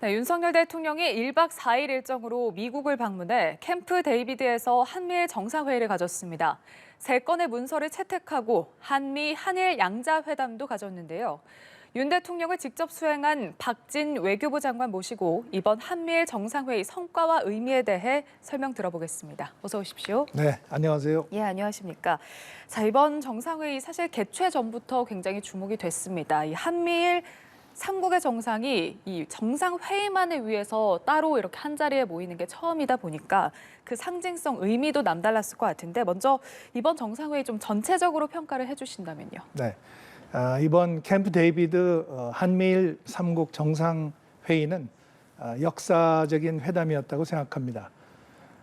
네, 윤석열 대통령이 1박 4일 일정으로 미국을 방문해 캠프 데이비드에서 한미일 정상회의를 가졌습니다. 3건의 문서를 채택하고 한미, 한일 양자회담도 가졌는데요. 윤 대통령을 직접 수행한 박진 외교부 장관 모시고 이번 한미일 정상회의 성과와 의미에 대해 설명 들어보겠습니다. 어서 오십시오. 네, 안녕하세요. 예, 안녕하십니까. 자, 이번 정상회의 사실 개최 전부터 굉장히 주목이 됐습니다. 이 한미일 3국의 정상이 이 정상회의만을 위해서 따로 이렇게 한자리에 모이는 게 처음이다 보니까 그 상징성, 의미도 남달랐을 것 같은데 먼저 이번 정상회의 좀 전체적으로 평가를 해주신다면요. 네, 이번 캠프 데이비드 한미일 3국 정상회의는 역사적인 회담이었다고 생각합니다.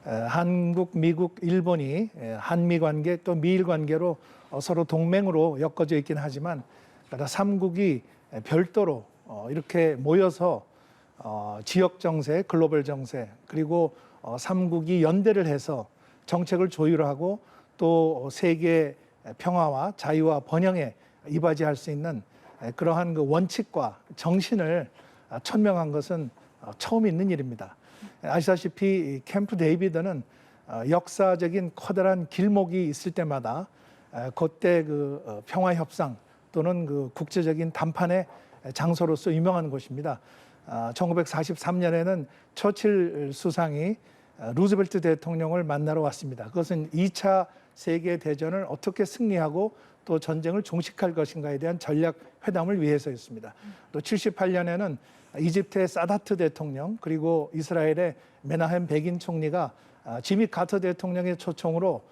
한국, 미국, 일본이 한미 관계 또 미일 관계로 서로 동맹으로 엮어져 있긴 하지만 3국이 별도로 이렇게 모여서 지역 정세, 글로벌 정세 그리고 3국이 연대를 해서 정책을 조율하고 또 세계 평화와 자유와 번영에 이바지할 수 있는 그러한 그 원칙과 정신을 천명한 것은 처음 있는 일입니다. 아시다시피 캠프 데이비드는 역사적인 커다란 길목이 있을 때마다 그때 그 평화 협상 또는 그 국제적인 담판의 장소로서 유명한 곳입니다. 1943년에는 처칠 수상이 루즈벨트 대통령을 만나러 왔습니다. 그것은 2차 세계대전을 어떻게 승리하고 또 전쟁을 종식할 것인가에 대한 전략 회담을 위해서였습니다. 또 78년에는 이집트의 사다트 대통령 그리고 이스라엘의 메나헴 베긴 총리가 지미 카터 대통령의 초청으로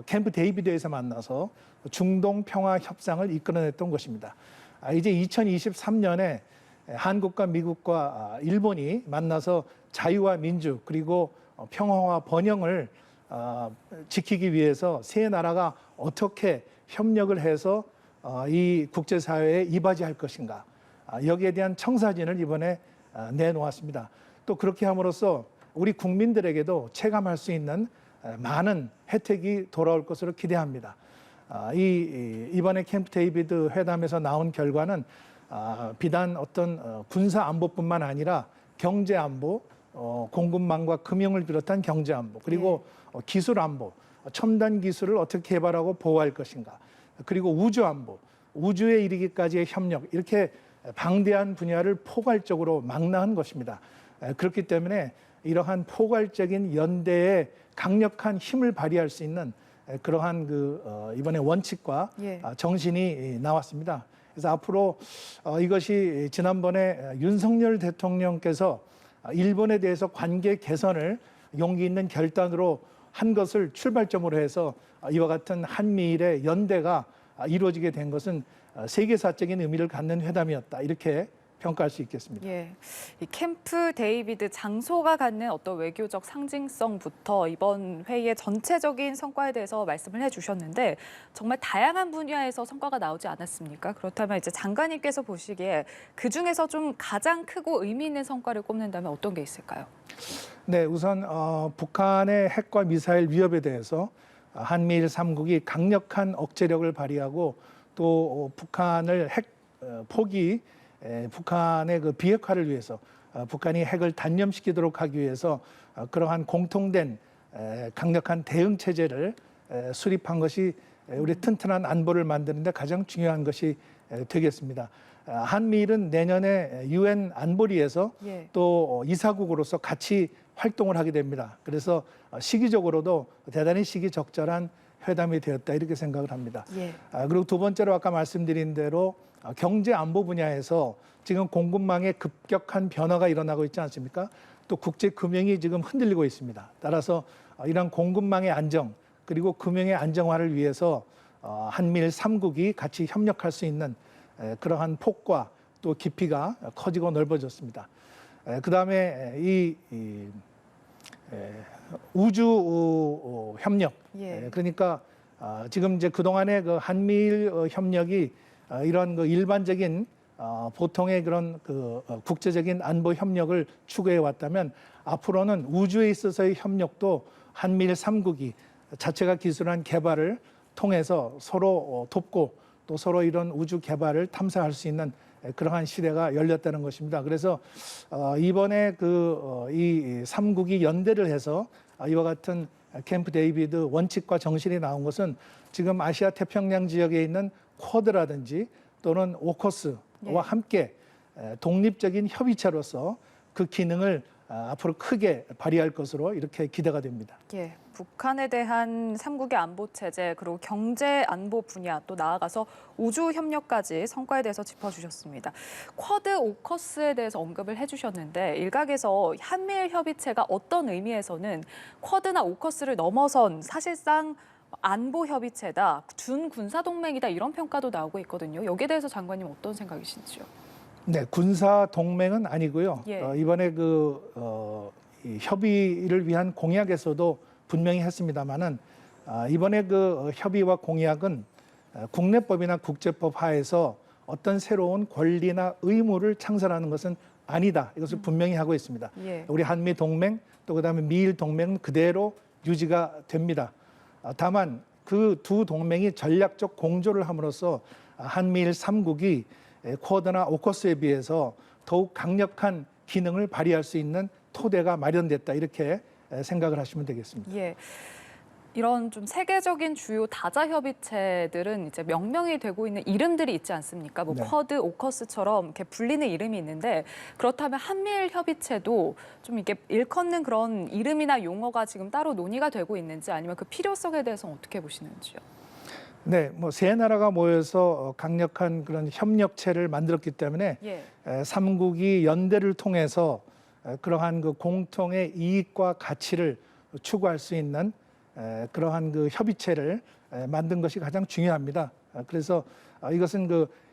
캠프 데이비드에서 만나서 중동 평화 협상을 이끌어냈던 것입니다. 이제 2023년에 한국과 미국과 일본이 만나서 자유와 민주 그리고 평화와 번영을 지키기 위해서 세 나라가 어떻게 협력을 해서 이 국제사회에 이바지할 것인가 여기에 대한 청사진을 이번에 내놓았습니다. 또 그렇게 함으로써 우리 국민들에게도 체감할 수 있는 많은 혜택이 돌아올 것으로 기대합니다. 이번에 캠프 데이비드 회담에서 나온 결과는 비단 어떤 군사 안보뿐만 아니라 경제 안보, 공급망과 금융을 비롯한 경제 안보, 그리고 기술 안보, 첨단 기술을 어떻게 개발하고 보호할 것인가, 그리고 우주 안보, 우주에 이르기까지의 협력, 이렇게 방대한 분야를 포괄적으로 망라한 것입니다. 그렇기 때문에 이러한 포괄적인 연대에 강력한 힘을 발휘할 수 있는 그러한 그 이번에 원칙과 정신이 나왔습니다. 그래서 앞으로 이것이 지난번에 윤석열 대통령께서 일본에 대해서 관계 개선을 용기 있는 결단으로 한 것을 출발점으로 해서 이와 같은 한미일의 연대가 이루어지게 된 것은 세계사적인 의미를 갖는 회담이었다. 이렇게 평가할 수 있겠습니다. 예, 이 캠프 데이비드 장소가 갖는 어떤 외교적 상징성부터 이번 회의의 전체적인 성과에 대해서 말씀을 해주셨는데 정말 다양한 분야에서 성과가 나오지 않았습니까? 그렇다면 이제 장관님께서 보시기에 그 중에서 좀 가장 크고 의미 있는 성과를 꼽는다면 어떤 게 있을까요? 네, 우선 북한의 핵과 미사일 위협에 대해서 한미일 3국이 강력한 억제력을 발휘하고 또 북한을 핵 포기 북한의 그 비핵화를 위해서 북한이 핵을 단념시키도록 하기 위해서 그러한 공통된 강력한 대응 체제를 수립한 것이 우리 튼튼한 안보를 만드는 데 가장 중요한 것이 되겠습니다. 한미일은 내년에 UN 안보리에서 또 이사국으로서 같이 활동을 하게 됩니다. 그래서 시기적으로도 대단히 시기적절한 회담이 되었다 이렇게 생각을 합니다. 그리고 두 번째로 아까 말씀드린 대로 경제 안보 분야에서 지금 공급망에 급격한 변화가 일어나고 있지 않습니까? 또 국제 금융이 지금 흔들리고 있습니다. 따라서 이런 공급망의 안정 그리고 금융의 안정화를 위해서 한미일 3국이 같이 협력할 수 있는 그러한 폭과 또 깊이가 커지고 넓어졌습니다. 그다음에 이 우주 협력, 그러니까 지금 이제 그동안의 그 한미일 협력이 이런 그 일반적인 보통의 그런 그 국제적인 안보 협력을 추구해 왔다면 앞으로는 우주에 있어서의 협력도 한미일 3국이 자체가 기술한 개발을 통해서 서로 돕고 또 서로 이런 우주 개발을 탐사할 수 있는 그러한 시대가 열렸다는 것입니다. 그래서 이번에 이 3국이 연대를 해서 이와 같은 캠프 데이비드 원칙과 정신이 나온 것은 지금 아시아 태평양 지역에 있는 쿼드라든지 또는 오커스와 함께 독립적인 협의체로서 그 기능을 앞으로 크게 발휘할 것으로 이렇게 기대가 됩니다. 예, 북한에 대한 삼국의 안보 체제 그리고 경제 안보 분야 또 나아가서 우주 협력까지 성과에 대해서 짚어주셨습니다. 쿼드 오커스에 대해서 언급을 해주셨는데 일각에서 한미일 협의체가 어떤 의미에서는 쿼드나 오커스를 넘어선 사실상 안보 협의체다, 준 군사 동맹이다 이런 평가도 나오고 있거든요. 여기에 대해서 장관님 어떤 생각이신지요? 네, 군사 동맹은 아니고요. 예. 이번에 이 협의를 위한 공약에서도 분명히 했습니다만은 이번에 협의와 공약은 국내법이나 국제법 하에서 어떤 새로운 권리나 의무를 창설하는 것은 아니다. 이것을 분명히 하고 있습니다. 예. 우리 한미 동맹 또 그다음에 미일 동맹은 그대로 유지가 됩니다. 다만 그 두 동맹이 전략적 공조를 함으로써 한미일 3국이 쿼드나 오커스에 비해서 더욱 강력한 기능을 발휘할 수 있는 토대가 마련됐다 이렇게 생각을 하시면 되겠습니다. 예. 이런 좀 세계적인 주요 다자 협의체들은 이제 명명이 되고 있는 이름들이 있지 않습니까? 뭐 네. 쿼드, 오커스처럼 이렇게 불리는 이름이 있는데 그렇다면 한미일 협의체도 좀 이렇게 일컫는 그런 이름이나 용어가 지금 따로 논의가 되고 있는지 아니면 그 필요성에 대해서는 어떻게 보시는지요? 네, 뭐 세 나라가 모여서 강력한 그런 협력체를 만들었기 때문에 예. 3국이 연대를 통해서 그러한 그 공통의 이익과 가치를 추구할 수 있는 그러한 그 협의체를 만든 것이 가장 중요합니다. 그래서 이것은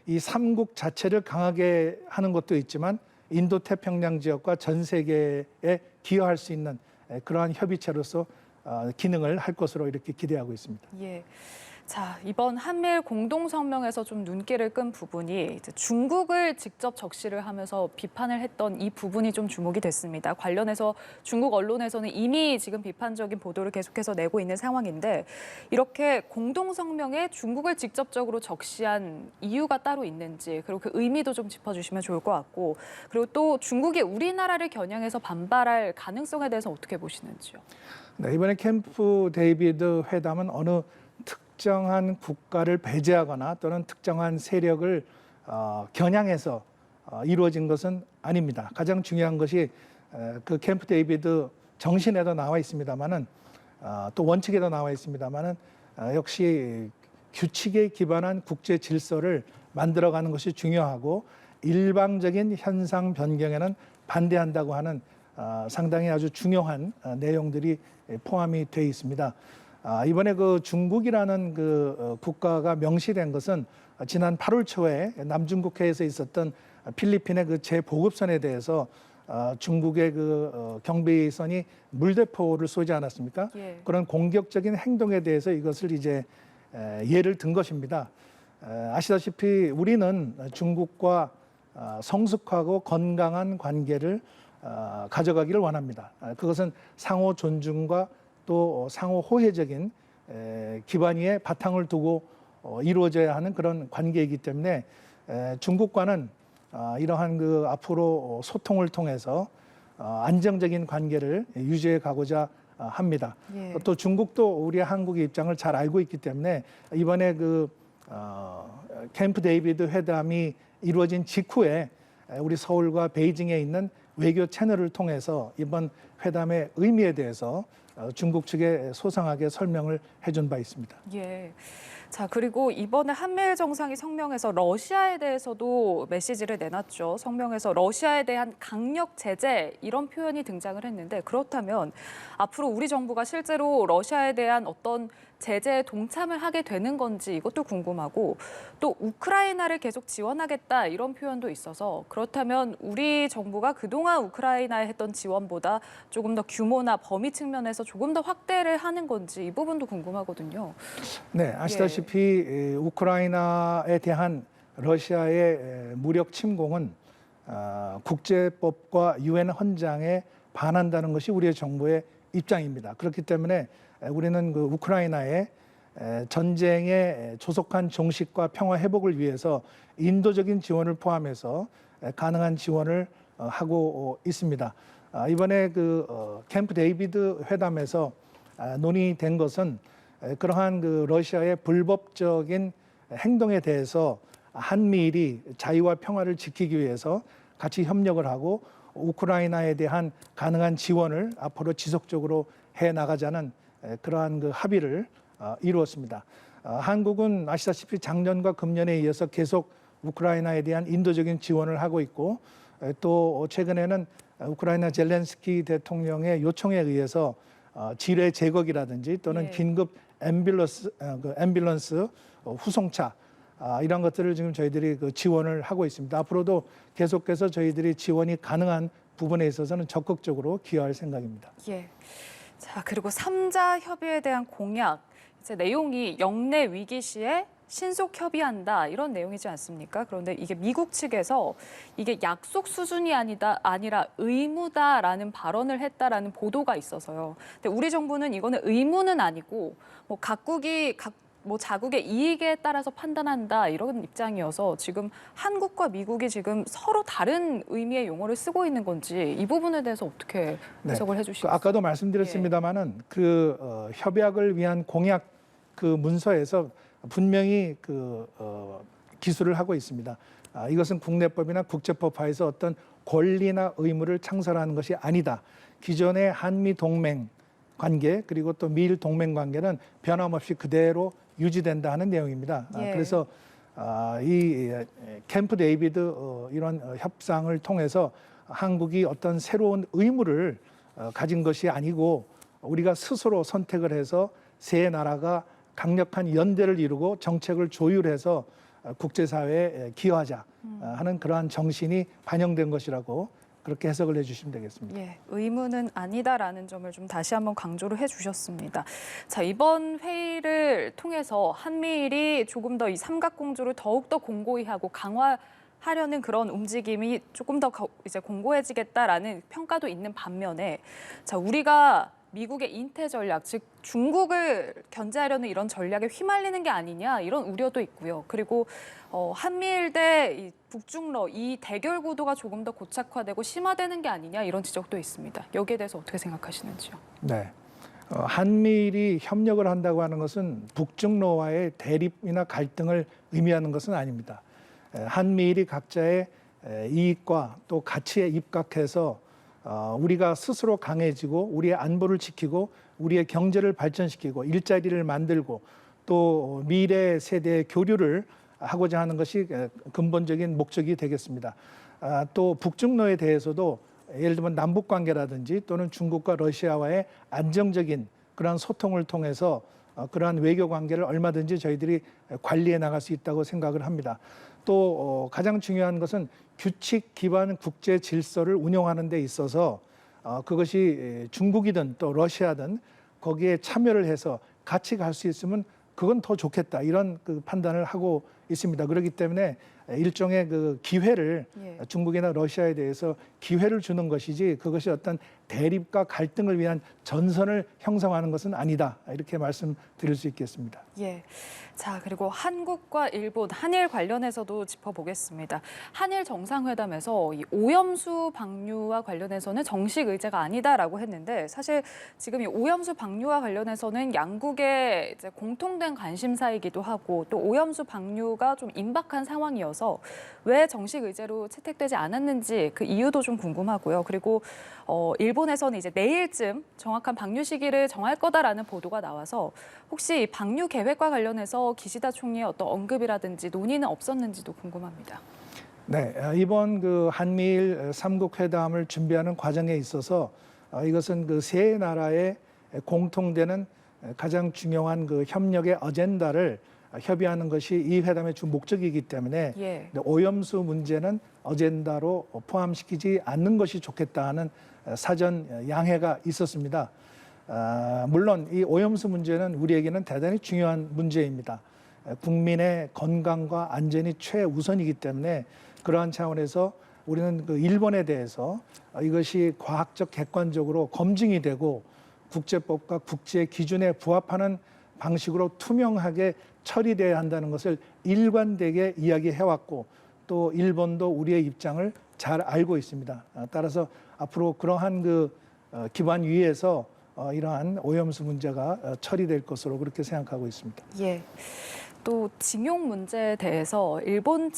이 3국 자체를 강하게 하는 것도 있지만 인도 태평양 지역과 전 세계에 기여할 수 있는 그러한 협의체로서 기능을 할 것으로 이렇게 기대하고 있습니다. 예. 자, 이번 한미일 공동성명에서 좀 눈길을 끈 부분이 이제 중국을 직접 적시를 하면서 비판을 했던 이 부분이 좀 주목이 됐습니다. 관련해서 중국 언론에서는 이미 지금 비판적인 보도를 계속해서 내고 있는 상황인데 이렇게 공동성명에 중국을 직접적으로 적시한 이유가 따로 있는지 그리고 그 의미도 좀 짚어주시면 좋을 것 같고 그리고 또 중국이 우리나라를 겨냥해서 반발할 가능성에 대해서 어떻게 보시는지요? 네, 이번에 캠프 데이비드 회담은 어느 특정한 국가를 배제하거나 또는 특정한 세력을 겨냥해서 이루어진 것은 아닙니다. 가장 중요한 것이 그 캠프 데이비드 정신에도 나와 있습니다만은 또 원칙에도 나와 있습니다만은 역시 규칙에 기반한 국제 질서를 만들어가는 것이 중요하고 일방적인 현상 변경에는 반대한다고 하는 상당히 아주 중요한 내용들이 포함이 되어 있습니다. 이번에 중국이라는 국가가 명시된 것은 지난 8월 초에 남중국해에서 있었던 필리핀의 재보급선에 대해서 중국의 경비선이 물대포를 쏘지 않았습니까? 예. 그런 공격적인 행동에 대해서 이것을 이제 예를 든 것입니다. 아시다시피 우리는 중국과 성숙하고 건강한 관계를 가져가기를 원합니다. 그것은 상호 존중과 또 상호 호혜적인 기반 위에 바탕을 두고 이루어져야 하는 그런 관계이기 때문에 중국과는 이러한 앞으로 소통을 통해서 안정적인 관계를 유지해 가고자 합니다. 예. 또 중국도 우리 한국의 입장을 잘 알고 있기 때문에 이번에 캠프 데이비드 회담이 이루어진 직후에 우리 서울과 베이징에 있는 외교 채널을 통해서 이번 회담의 의미에 대해서 중국 측에 소상하게 설명을 해준 바 있습니다. 예. 자, 그리고 이번에 한미일 정상이 성명에서 러시아에 대해서도 메시지를 내놨죠. 성명에서 러시아에 대한 강력 제재 이런 표현이 등장을 했는데 그렇다면 앞으로 우리 정부가 실제로 러시아에 대한 어떤 제재에 동참을 하게 되는 건지 이것도 궁금하고 또 우크라이나를 계속 지원하겠다 이런 표현도 있어서 그렇다면 우리 정부가 그동안 우크라이나에 했던 지원보다 조금 더 규모나 범위 측면에서 조금 더 확대를 하는 건지 이 부분도 궁금하거든요. 네, 아시다시피 우크라이나에 대한 러시아의 무력 침공은 국제법과 유엔 헌장에 반한다는 것이 우리의 정부의 입장입니다. 그렇기 때문에 우리는 우크라이나에 전쟁의 조속한 종식과 평화 회복을 위해서 인도적인 지원을 포함해서 가능한 지원을 하고 있습니다. 이번에 캠프 데이비드 회담에서 논의된 것은 그러한 러시아의 불법적인 행동에 대해서 한미일이 자유와 평화를 지키기 위해서 같이 협력을 하고 우크라이나에 대한 가능한 지원을 앞으로 지속적으로 해 나가자는 그러한 합의를 이루었습니다. 한국은 아시다시피 작년과 금년에 이어서 계속 우크라이나에 대한 인도적인 지원을 하고 있고 또 최근에는 우크라이나 젤렌스키 대통령의 요청에 의해서 지뢰 제거기라든지 또는 예. 긴급 앰뷸런스 후송차 이런 것들을 지금 저희들이 지원을 하고 있습니다. 앞으로도 계속해서 저희들이 지원이 가능한 부분에 있어서는 적극적으로 기여할 생각입니다. 예. 자, 그리고 3자 협의에 대한 공약, 이제 내용이 영내 위기 시에 신속 협의한다 이런 내용이지 않습니까? 그런데 이게 미국 측에서 이게 약속 수준이 아니라 의무다라는 발언을 했다라는 보도가 있어서요. 근데 우리 정부는 이거는 의무는 아니고 뭐 자국의 이익에 따라서 판단한다 이런 입장이어서 지금 한국과 미국이 지금 서로 다른 의미의 용어를 쓰고 있는 건지 이 부분에 대해서 어떻게 해석을 해주시겠어요? 아까도 말씀드렸습니다마는 협약을 위한 공약 문서에서 분명히 기술을 하고 있습니다. 이것은 국내법이나 국제법하에서 어떤 권리나 의무를 창설하는 것이 아니다. 기존의 한미 동맹 관계 그리고 또 미일 동맹 관계는 변함없이 그대로 유지된다 하는 내용입니다. 예. 그래서 이 캠프 데이비드 이런 협상을 통해서 한국이 어떤 새로운 의무를 가진 것이 아니고 우리가 스스로 선택을 해서 세 나라가 강력한 연대를 이루고 정책을 조율해서 국제사회에 기여하자 하는 그러한 정신이 반영된 것이라고 그렇게 해석을 해주시면 되겠습니다. 예, 의무는 아니다라는 점을 좀 다시 한번 강조를 해주셨습니다. 자, 이번 회의를 통해서 한미일이 조금 더 이 삼각공조를 더욱더 공고히 하고 강화하려는 그런 움직임이 조금 더 이제 공고해지겠다라는 평가도 있는 반면에, 자, 우리가 미국의 인태 전략, 즉 중국을 견제하려는 이런 전략에 휘말리는 게 아니냐 이런 우려도 있고요. 그리고 한미일 대 북중러 이 대결 구도가 조금 더 고착화되고 심화되는 게 아니냐 이런 지적도 있습니다. 여기에 대해서 어떻게 생각하시는지요? 네, 한미일이 협력을 한다고 하는 것은 북중러와의 대립이나 갈등을 의미하는 것은 아닙니다. 한미일이 각자의 이익과 또 가치에 입각해서 우리가 스스로 강해지고 우리의 안보를 지키고 우리의 경제를 발전시키고 일자리를 만들고 또 미래 세대의 교류를 하고자 하는 것이 근본적인 목적이 되겠습니다. 또 북중러에 대해서도 예를 들면 남북 관계라든지 또는 중국과 러시아와의 안정적인 그러한 소통을 통해서 그러한 외교 관계를 얼마든지 저희들이 관리해 나갈 수 있다고 생각을 합니다. 또 가장 중요한 것은 규칙 기반 국제 질서를 운영하는 데 있어서 그것이 중국이든 또 러시아든 거기에 참여를 해서 같이 갈 수 있으면 그건 더 좋겠다 이런 판단을 하고 있습니다. 그렇기 때문에 일종의 기회를 예. 중국이나 러시아에 대해서 기회를 주는 것이지 그것이 어떤 대립과 갈등을 위한 전선을 형성하는 것은 아니다 이렇게 말씀드릴 수 있겠습니다. 예. 자, 그리고 한국과 일본, 한일 관련해서도 짚어보겠습니다. 한일 정상회담에서 이 오염수 방류와 관련해서는 정식 의제가 아니다라고 했는데 사실 지금 이 오염수 방류와 관련해서는 양국의 이제 공통된 관심사이기도 하고 또 오염수 방류가 좀 임박한 상황이어서 왜 정식 의제로 채택되지 않았는지 그 이유도 좀 궁금하고요. 그리고 일본에서는 이제 내일쯤 정확한 방류 시기를 정할 거다라는 보도가 나와서 혹시 이 방류 계획과 관련해서 기시다 총리의 어떤 언급이라든지 논의는 없었는지도 궁금합니다. 네, 이번 한미일 3국 회담을 준비하는 과정에 있어서 이것은 세 나라의 공통되는 가장 중요한 협력의 어젠다를 협의하는 것이 이 회담의 주 목적이기 때문에 예. 오염수 문제는 어젠다로 포함시키지 않는 것이 좋겠다 하는 사전 양해가 있었습니다. 물론 이 오염수 문제는 우리에게는 대단히 중요한 문제입니다. 국민의 건강과 안전이 최우선이기 때문에 그러한 차원에서 우리는 일본에 대해서 이것이 과학적 객관적으로 검증이 되고 국제법과 국제 기준에 부합하는 방식으로 투명하게 처리돼야 한다는 것을 일관되게 이야기해왔고 또 일본도 우리의 입장을 잘 알고 있습니다. 따라서 앞으로 그러한 기반 위에서 이러한 오염수 문제가 처리될 것으로 그렇게 생각하고 있습니다. 예. 또 징용 문제에 대해서 일본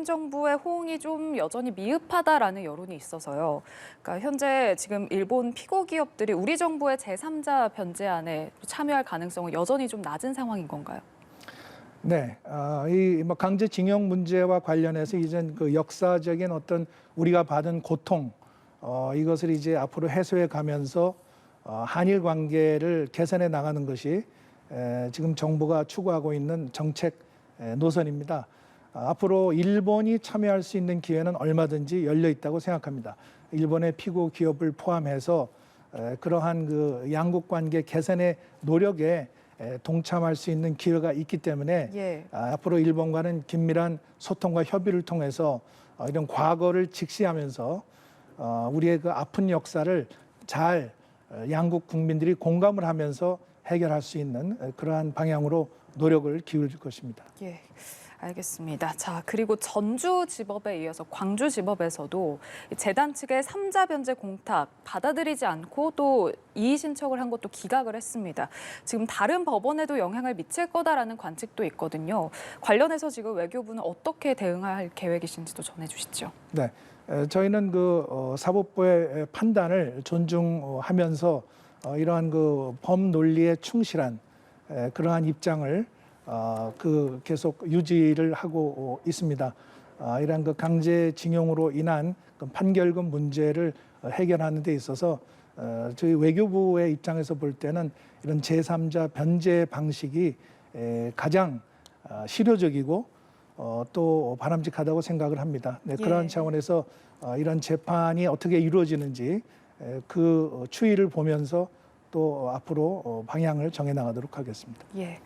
정부의 호응이 좀 여전히 미흡하다라는 여론이 있어서요. 그러니까 현재 지금 일본 피고 기업들이 우리 정부의 제3자 변제안에 참여할 가능성은 여전히 좀 낮은 상황인 건가요? 네, 이 강제징용 문제와 관련해서 이제 그 역사적인 어떤 우리가 받은 고통 이것을 이제 앞으로 해소해 가면서 한일 관계를 개선해 나가는 것이 지금 정부가 추구하고 있는 정책 노선입니다. 앞으로 일본이 참여할 수 있는 기회는 얼마든지 열려 있다고 생각합니다. 일본의 피고 기업을 포함해서 그러한 양국 관계 개선의 노력에 동참할 수 있는 기회가 있기 때문에 예. 앞으로 일본과는 긴밀한 소통과 협의를 통해서 이런 과거를 직시하면서 우리의 그 아픈 역사를 잘 양국 국민들이 공감을 하면서 해결할 수 있는 그러한 방향으로 노력을 기울일 것입니다. 예. 알겠습니다. 자, 그리고 전주지법에 이어서 광주지법에서도 재단 측의 3자 변제 공탁 받아들이지 않고 또 이의 신청을 한 것도 기각을 했습니다. 지금 다른 법원에도 영향을 미칠 거다라는 관측도 있거든요. 관련해서 지금 외교부는 어떻게 대응할 계획이신지도 전해주시죠. 네, 저희는 사법부의 판단을 존중하면서 이러한 법 논리에 충실한 그러한 입장을 계속 유지를 하고 있습니다. 이러한 강제징용으로 인한 판결금 문제를 해결하는 데 있어서 저희 외교부의 입장에서 볼 때는 이런 제3자 변제 방식이 가장 실효적이고 또 바람직하다고 생각을 합니다. 네, 그런 예. 차원에서 이런 재판이 어떻게 이루어지는지 그 추이를 보면서 또 앞으로 방향을 정해 나가도록 하겠습니다. 예.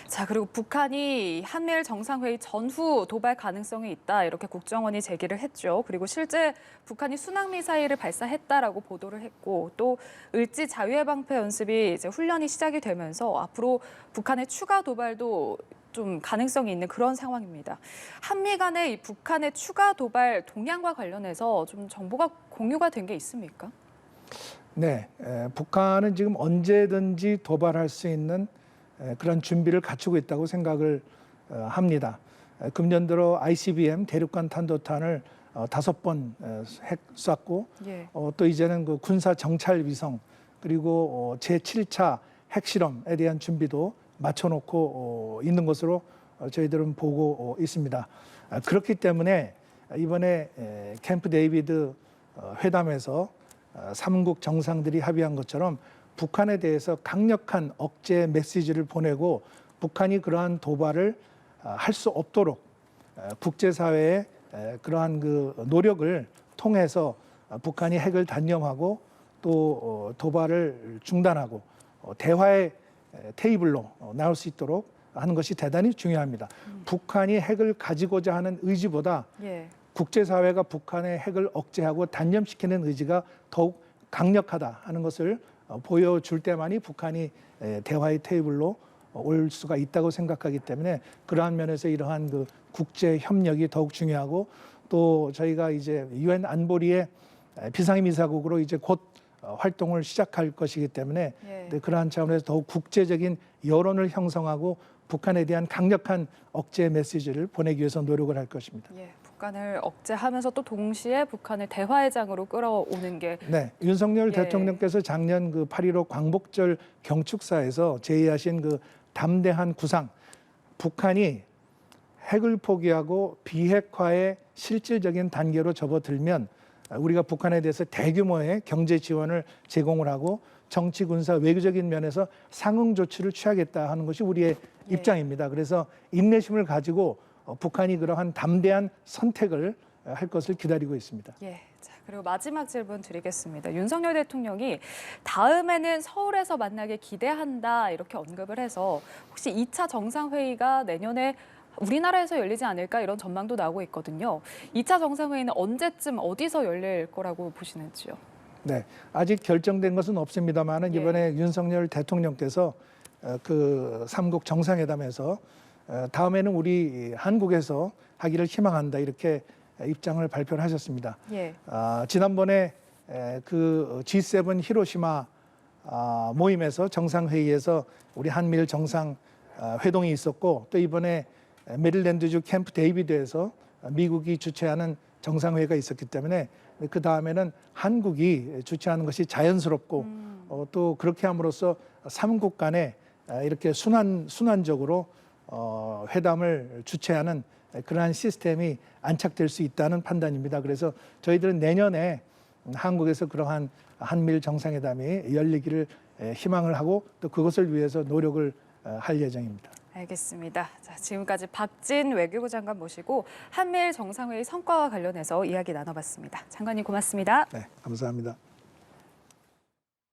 자, 그리고 북한이 한미일 정상회의 전후 도발 가능성이 있다 이렇게 국정원이 제기를 했죠. 그리고 실제 북한이 순항미사일을 발사했다라고 보도를 했고 또 을지 자유해방패 연습이 이제 훈련이 시작이 되면서 앞으로 북한의 추가 도발도 좀 가능성이 있는 그런 상황입니다. 한미 간의 이 북한의 추가 도발 동향과 관련해서 좀 정보가 공유가 된 게 있습니까? 네, 북한은 지금 언제든지 도발할 수 있는 그런 준비를 갖추고 있다고 생각을 합니다. 금년 들어 ICBM 대륙간 탄도탄을 5번 쐈고 예. 또 이제는 군사 정찰 위성 그리고 제7차 핵실험에 대한 준비도 맞춰놓고 있는 것으로 저희들은 보고 있습니다. 그렇기 때문에 이번에 캠프 데이비드 회담에서 3국 정상들이 합의한 것처럼 북한에 대해서 강력한 억제 메시지를 보내고 북한이 그러한 도발을 할 수 없도록 국제사회의 그러한 노력을 통해서 북한이 핵을 단념하고 또 도발을 중단하고 대화의 테이블로 나올 수 있도록 하는 것이 대단히 중요합니다. 북한이 핵을 가지고자 하는 의지보다 예. 국제사회가 북한의 핵을 억제하고 단념시키는 의지가 더욱 강력하다 하는 것을 보여줄 때만이 북한이 대화의 테이블로 올 수가 있다고 생각하기 때문에 그러한 면에서 이러한 국제 협력이 더욱 중요하고 또 저희가 이제 유엔 안보리의 비상임이사국으로 이제 곧 활동을 시작할 것이기 때문에 예. 그러한 차원에서 더욱 국제적인 여론을 형성하고 북한에 대한 강력한 억제 메시지를 보내기 위해서 노력을 할 것입니다. 예. 북한을 억제하면서 또 동시에 북한을 대화의 장으로 끌어오는 게 네, 윤석열 예. 대통령께서 작년 8.15 광복절 경축사에서 제의하신 담대한 구상, 북한이 핵을 포기하고 비핵화의 실질적인 단계로 접어들면 우리가 북한에 대해서 대규모의 경제 지원을 제공을 하고 정치, 군사, 외교적인 면에서 상응 조치를 취하겠다 하는 것이 우리의 입장입니다. 그래서 인내심을 가지고 북한이 그러한 담대한 선택을 할 것을 기다리고 있습니다. 예. 자, 그리고 마지막 질문 드리겠습니다. 윤석열 대통령이 다음에는 서울에서 만나길 기대한다 이렇게 언급을 해서 혹시 2차 정상회의가 내년에 우리나라에서 열리지 않을까 이런 전망도 나오고 있거든요. 2차 정상회의는 언제쯤 어디서 열릴 거라고 보시는지요? 네, 아직 결정된 것은 없습니다만 예. 이번에 윤석열 대통령께서 그 삼국 정상회담에서 다음에는 우리 한국에서 하기를 희망한다 이렇게 입장을 발표를 하셨습니다. 예. 지난번에 그 G7 히로시마 모임에서 정상회의에서 우리 한미일 정상 회동이 있었고 또 이번에 메릴랜드주 캠프 데이비드에서 미국이 주최하는 정상회의가 있었기 때문에 그 다음에는 한국이 주최하는 것이 자연스럽고 또 그렇게 함으로써 삼국 간에 이렇게 순환적으로 회담을 주최하는 그러한 시스템이 안착될 수 있다는 판단입니다. 그래서 저희들은 내년에 한국에서 그러한 한미일 정상회담이 열리기를 희망을 하고 또 그것을 위해서 노력을 할 예정입니다. 알겠습니다. 자, 지금까지 박진 외교부 장관 모시고 한미일 정상회의 성과와 관련해서 이야기 나눠봤습니다. 장관님 고맙습니다. 네, 감사합니다.